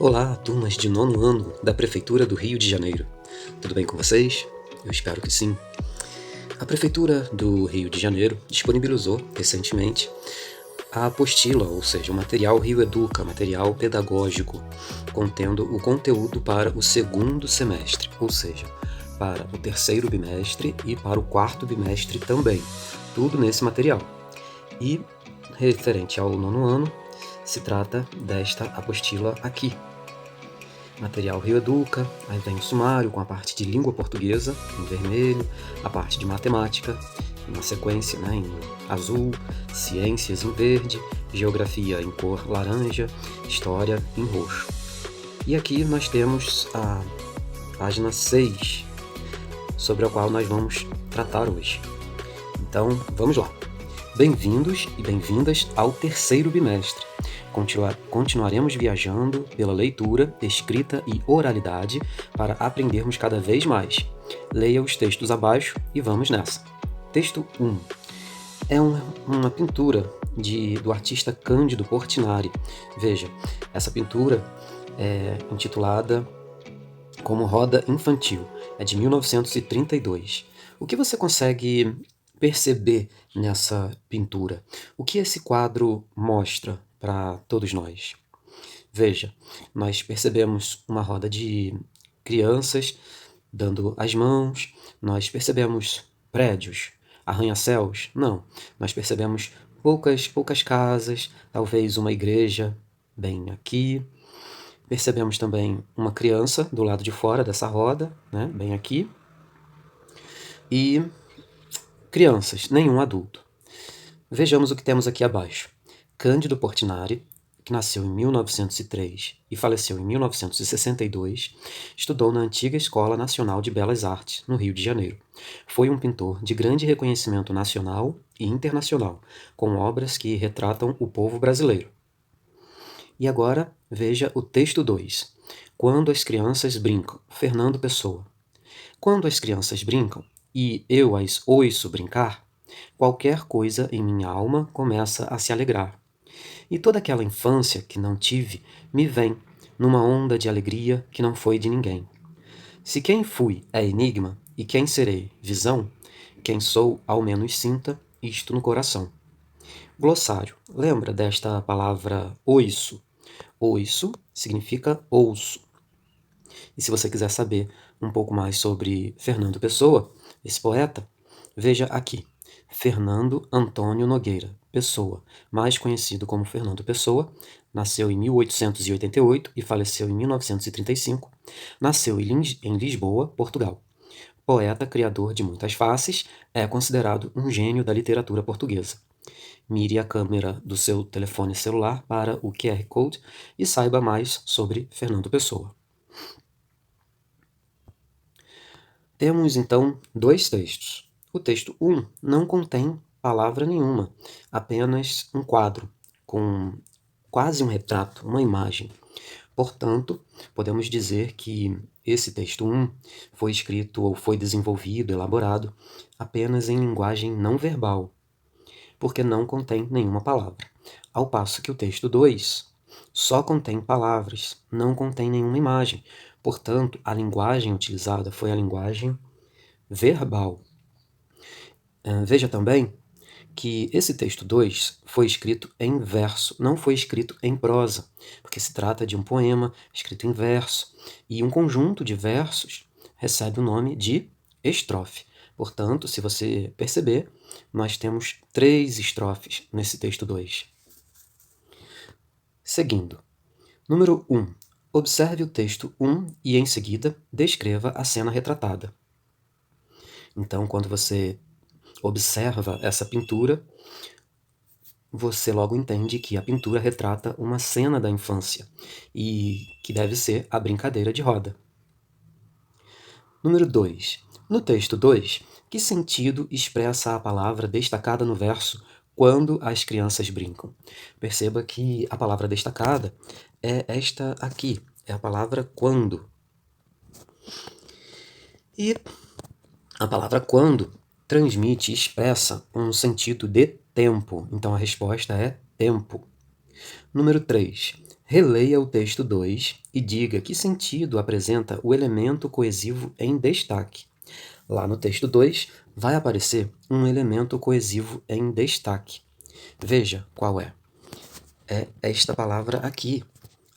Olá, turmas de nono ano da Prefeitura do Rio de Janeiro. Tudo bem com vocês? Eu espero que sim. A Prefeitura do Rio de Janeiro disponibilizou recentemente a apostila, ou seja, o material Rio Educa, material pedagógico, contendo o conteúdo para o segundo semestre, ou seja, para o terceiro bimestre e para o quarto bimestre também. Tudo nesse material. E, referente ao nono ano, se trata desta apostila aqui. Material Rio Educa, aí vem o sumário com a parte de língua portuguesa, em vermelho, a parte de matemática, na sequência, em azul, ciências em verde, geografia em cor laranja, história em roxo. E aqui nós temos a página 6, sobre a qual nós vamos tratar hoje. Então, vamos lá. Bem-vindos e bem-vindas ao terceiro bimestre. Continuaremos viajando pela leitura, escrita e oralidade para aprendermos cada vez mais. Leia os textos abaixo e vamos nessa. Texto 1. É uma pintura do artista Cândido Portinari. Veja, essa pintura é intitulada como Roda Infantil. É de 1932. O que você consegue perceber nessa pintura? O que esse quadro mostra para todos nós? Veja, nós percebemos uma roda de crianças dando as mãos, nós percebemos prédios, arranha-céus? Não, nós percebemos poucas casas, talvez uma igreja bem aqui. Percebemos também uma criança do lado de fora dessa roda, bem aqui. E crianças, nenhum adulto. Vejamos o que temos aqui abaixo. Cândido Portinari, que nasceu em 1903 e faleceu em 1962, estudou na antiga Escola Nacional de Belas Artes, no Rio de Janeiro. Foi um pintor de grande reconhecimento nacional e internacional, com obras que retratam o povo brasileiro. E agora, veja o texto 2. Quando as crianças brincam. Fernando Pessoa. Quando as crianças brincam, e eu as ouço brincar, qualquer coisa em minha alma começa a se alegrar. E toda aquela infância que não tive me vem, numa onda de alegria que não foi de ninguém. Se quem fui é enigma, e quem serei visão, quem sou ao menos sinta isto no coração. Glossário. Lembra desta palavra oiço? Oiço significa ouço. E se você quiser saber um pouco mais sobre Fernando Pessoa, esse poeta, veja aqui. Fernando Antônio Nogueira Pessoa, mais conhecido como Fernando Pessoa, nasceu em 1888 e faleceu em 1935. Nasceu em Lisboa, Portugal. Poeta, criador de muitas faces, é considerado um gênio da literatura portuguesa. Mire a câmera do seu telefone celular para o QR Code e saiba mais sobre Fernando Pessoa. Temos, então, dois textos. O texto 1 não contém palavra nenhuma, apenas um quadro, com quase um retrato, uma imagem. Portanto, podemos dizer que esse texto 1 foi escrito ou foi desenvolvido, elaborado, apenas em linguagem não verbal, porque não contém nenhuma palavra. Ao passo que o texto 2 só contém palavras, não contém nenhuma imagem. Portanto, a linguagem utilizada foi a linguagem verbal. Veja também que esse texto 2 foi escrito em verso, não foi escrito em prosa, porque se trata de um poema escrito em verso, e um conjunto de versos recebe o nome de estrofe. Portanto, se você perceber, nós temos 3 estrofes nesse texto 2. Seguindo. Número 1. Observe o texto 1 e, em seguida, descreva a cena retratada. Então, quando você observa essa pintura, você logo entende que a pintura retrata uma cena da infância e que deve ser a brincadeira de roda. Número 2. No texto 2, que sentido expressa a palavra destacada no verso quando as crianças brincam? Perceba que a palavra destacada é esta aqui, é a palavra quando. E a palavra quando transmite e expressa um sentido de tempo. Então a resposta é tempo. Número 3. Releia o texto 2 e diga que sentido apresenta o elemento coesivo em destaque. Lá no texto 2 vai aparecer um elemento coesivo em destaque. Veja qual é. É esta palavra aqui,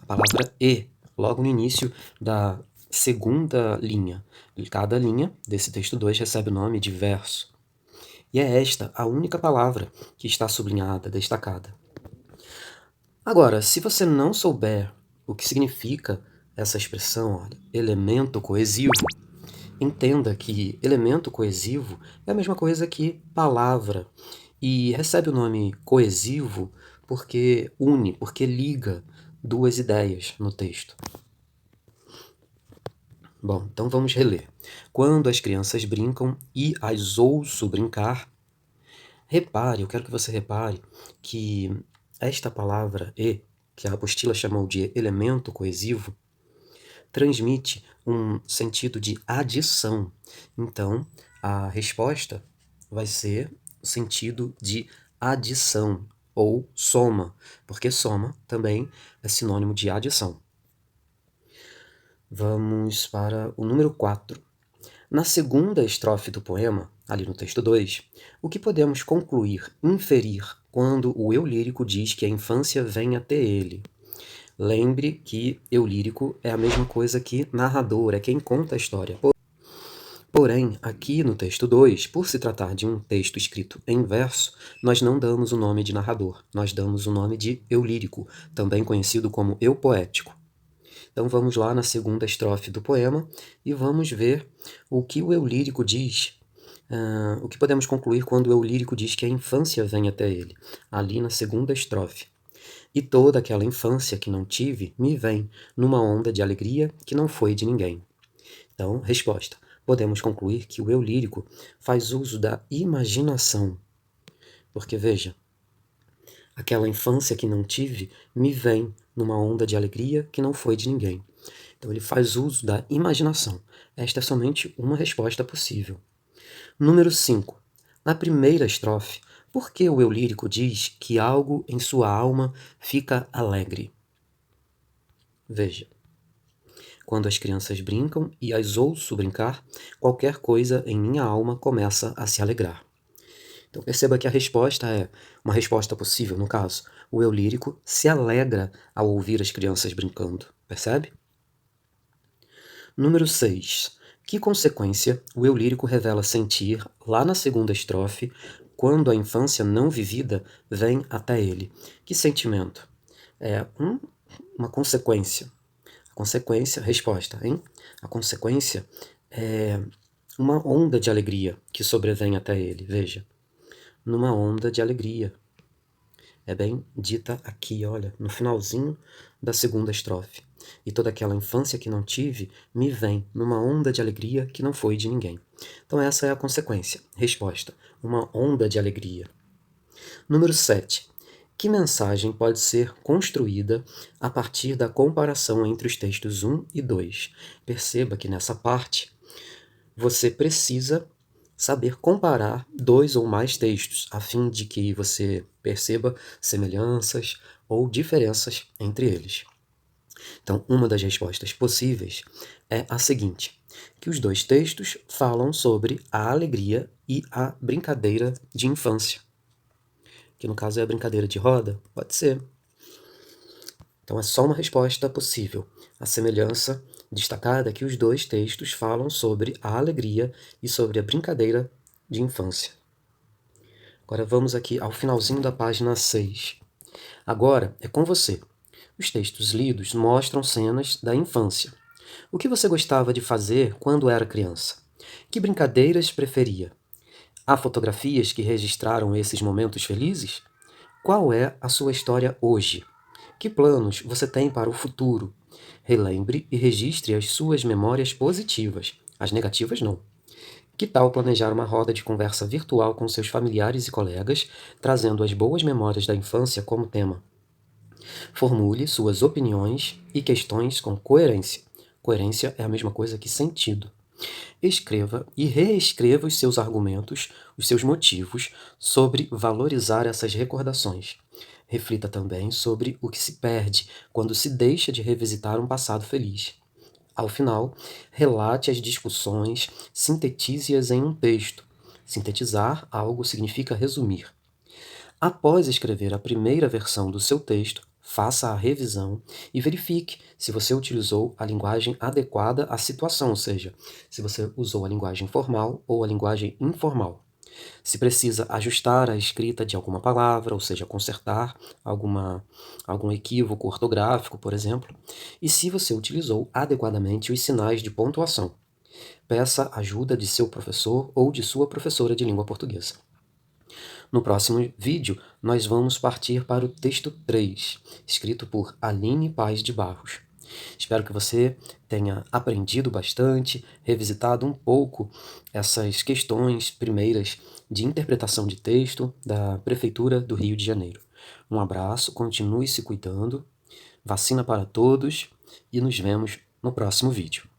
a palavra e, logo no início da segunda linha. Cada linha desse texto 2 recebe o nome de verso. E é esta a única palavra que está sublinhada, destacada. Agora, se você não souber o que significa essa expressão, olha, elemento coesivo, entenda que elemento coesivo é a mesma coisa que palavra e recebe o nome coesivo porque une, porque liga duas ideias no texto. Bom, então vamos reler. Quando as crianças brincam e as ouço brincar, repare, eu quero que você repare que esta palavra e, que a apostila chamou de elemento coesivo, transmite um sentido de adição. Então, a resposta vai ser o sentido de adição ou soma, porque soma também é sinônimo de adição. Vamos para o número 4. Na segunda estrofe do poema, ali no texto 2, o que podemos concluir, inferir, quando o eu lírico diz que a infância vem até ele? Lembre que eu lírico é a mesma coisa que narrador, é quem conta a história. Porém, aqui no texto 2, por se tratar de um texto escrito em verso, nós não damos o nome de narrador, nós damos o nome de eu lírico, também conhecido como eu poético. Então vamos lá na segunda estrofe do poema e vamos ver o que o eu lírico diz, o que podemos concluir quando o eu lírico diz que a infância vem até ele, ali na segunda estrofe. E toda aquela infância que não tive me vem numa onda de alegria que não foi de ninguém. Então, resposta. Podemos concluir que o eu lírico faz uso da imaginação. Porque, veja, aquela infância que não tive me vem numa onda de alegria que não foi de ninguém. Então, ele faz uso da imaginação. Esta é somente uma resposta possível. Número 5. Na primeira estrofe, por que o eu lírico diz que algo em sua alma fica alegre? Veja. Quando as crianças brincam e as ouço brincar, qualquer coisa em minha alma começa a se alegrar. Então perceba que a resposta é uma resposta possível, no caso. O eu lírico se alegra ao ouvir as crianças brincando, percebe? Número 6. Que consequência o eu lírico revela sentir lá na segunda estrofe, quando a infância não vivida vem até ele? Que sentimento? É uma consequência. A consequência, resposta, hein? A consequência é uma onda de alegria que sobrevém até ele, veja. Numa onda de alegria. É bem dita aqui, olha, no finalzinho da segunda estrofe. E toda aquela infância que não tive me vem numa onda de alegria que não foi de ninguém. Então essa é a consequência. Resposta, uma onda de alegria. Número 7. Que mensagem pode ser construída a partir da comparação entre os textos 1 e 2? Perceba que nessa parte você precisa saber comparar dois ou mais textos, a fim de que você perceba semelhanças ou diferenças entre eles. Então, uma das respostas possíveis é a seguinte, que os dois textos falam sobre a alegria e a brincadeira de infância. Que no caso é a brincadeira de roda? Pode ser. Então é só uma resposta possível. A semelhança destacada é que os dois textos falam sobre a alegria e sobre a brincadeira de infância. Agora vamos aqui ao finalzinho da página 6. Agora é com você. Os textos lidos mostram cenas da infância. O que você gostava de fazer quando era criança? Que brincadeiras preferia? Há fotografias que registraram esses momentos felizes? Qual é a sua história hoje? Que planos você tem para o futuro? Relembre e registre as suas memórias positivas. As negativas não. Que tal planejar uma roda de conversa virtual com seus familiares e colegas, trazendo as boas memórias da infância como tema? Formule suas opiniões e questões com coerência. Coerência é a mesma coisa que sentido. Escreva e reescreva os seus argumentos, os seus motivos sobre valorizar essas recordações. Reflita também sobre o que se perde quando se deixa de revisitar um passado feliz. Ao final, relate as discussões, sintetize-as em um texto. Sintetizar algo significa resumir. Após escrever a primeira versão do seu texto, faça a revisão e verifique se você utilizou a linguagem adequada à situação, ou seja, se você usou a linguagem formal ou a linguagem informal. Se precisa ajustar a escrita de alguma palavra, ou seja, consertar algum equívoco ortográfico, por exemplo, e se você utilizou adequadamente os sinais de pontuação. Peça ajuda de seu professor ou de sua professora de língua portuguesa. No próximo vídeo, nós vamos partir para o texto 3, escrito por Aline Paz de Barros. Espero que você tenha aprendido bastante, revisitado um pouco essas questões primeiras de interpretação de texto da Prefeitura do Rio de Janeiro. Um abraço, continue se cuidando, vacina para todos e nos vemos no próximo vídeo.